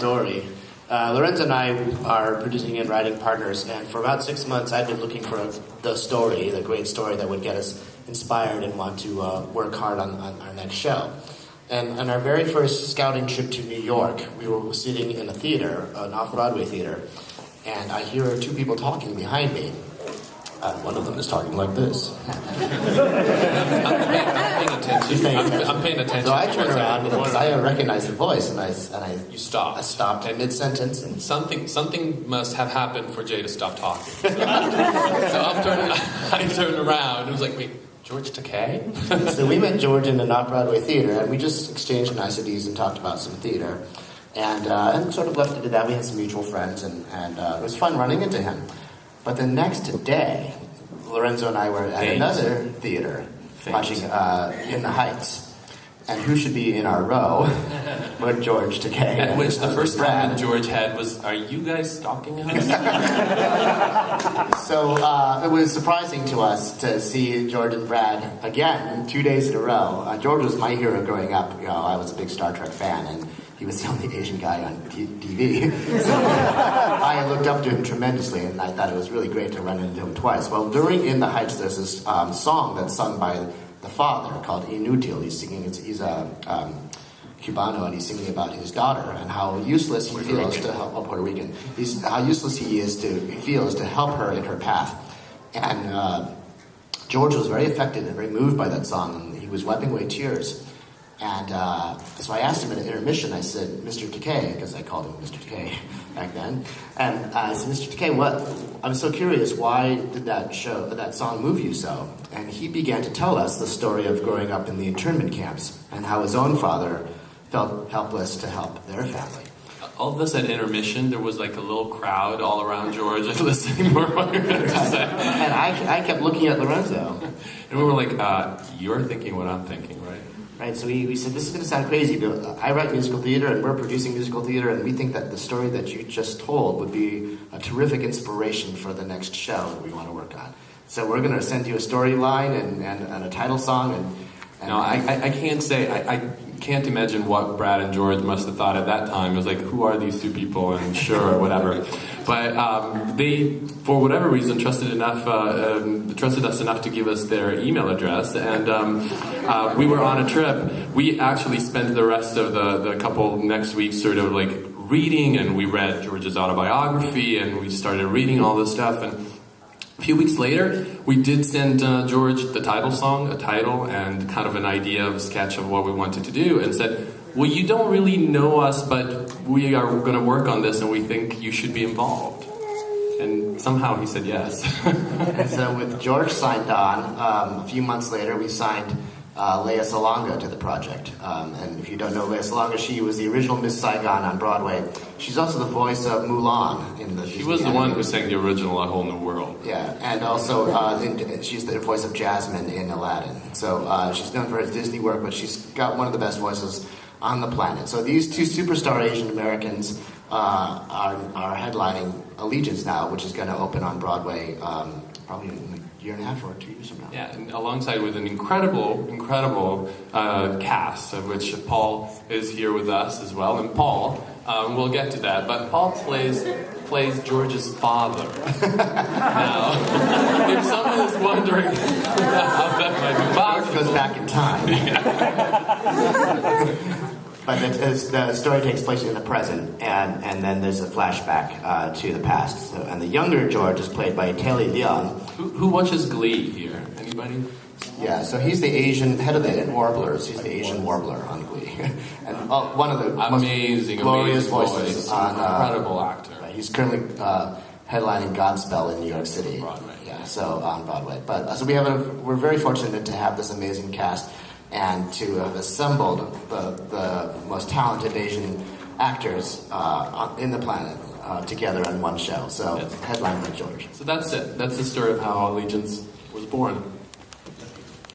story. Lorenzo and I are producing and writing partners, and for about 6 months I've been looking for the story, the great story that would get us inspired and want to work hard on our next show. And on our very first scouting trip to New York, we were sitting in a theater, an off-Broadway theater, and I hear two people talking behind me. One of them is talking like this. I'm paying attention. So I turn around because I recognize the voice, and I You stopped. I stopped mid-sentence. And Something must have happened for Jay to stop talking. So I turned around. It was like, wait, George Takei? So we met George in an off-Broadway theater, and we just exchanged niceties and talked about some theater. And sort of left it at that. We had some mutual friends, and it was fun running into him. But the next day, Lorenzo and I were at another theater watching In the Heights. And who should be in our row but George Takei. At which the first comment George had was, "Are you guys stalking us?" So it was surprising to us to see George and Brad again 2 days in a row. George was my hero growing up. You know, I was a big Star Trek fan, and he was the only Asian guy on TV. So I looked up to him tremendously, and I thought it was really great to run into him twice. Well, during In the Heights, there's this song that's sung by the father called Inutil. He's singing. He's a Cubano, and he's singing about his daughter and how useless he feels to help. Puerto Rican. How useless he feels to help her in her path. And George was very affected and very moved by that song, and he was wiping away tears. And so I asked him at an intermission, I said, Mr. Takei, because I called him Mr. Takei back then. And I said, Mr. Takei, I'm so curious, why did that song move you so? And he began to tell us the story of growing up in the internment camps and how his own father felt helpless to help their family. All of us at intermission, there was like a little crowd all around George listening for what you're going to say. And I kept looking at Lorenzo. And we were like, you're thinking what I'm thinking, right? Right, so we said, this is going to sound crazy, but I write musical theater, and we're producing musical theater, and we think that the story that you just told would be a terrific inspiration for the next show that we want to work on. So we're going to send you a storyline and a title song. And no, I can't say, I can't imagine what Brad and George must have thought at that time. It was like, who are these two people? And sure, or whatever. But they, for whatever reason, trusted us enough to give us their email address. And we were on a trip. We actually spent the rest of the couple next weeks sort of like reading, and we read George's autobiography, and we started reading all this stuff. And a few weeks later, we did send George the title song, a title, and kind of an idea of a sketch of what we wanted to do, and said, well, you don't really know us, but we are going to work on this, and we think you should be involved. And somehow he said yes. And so with George signed on, a few months later, we signed Lea Salonga to the project. And if you don't know Lea Salonga, she was the original Miss Saigon on Broadway. She's also the voice of Mulan in the She was the one who sang the original A Whole New World. Yeah, and also she's the voice of Jasmine in Aladdin. So she's known for her Disney work, but she's got one of the best voices on the planet. So these two superstar Asian Americans are headlining Allegiance now, which is going to open on Broadway probably in a year and a half or 2 years from now. Yeah, and alongside with an incredible cast, of which Paul is here with us as well. And Paul, we'll get to that, but Paul plays George's father. Now, if someone is wondering how that might be possible, George goes back in time. But the story takes place in the present, and then there's a flashback to the past. So, and the younger George is played by Taylor Leon. Who watches Glee here? Anybody? Yeah, so he's the Asian head of the Warblers. He's the Asian warbler on Glee, and one of the amazing, most glorious amazing voices on incredible actor. Right, he's currently headlining Godspell in New York City. Broadway. Yeah, so on Broadway. But so we're very fortunate to have this amazing cast, and to have assembled the most talented Asian actors in the planet together on one show. So headlined by George. So that's it. That's the story of how Allegiance was born.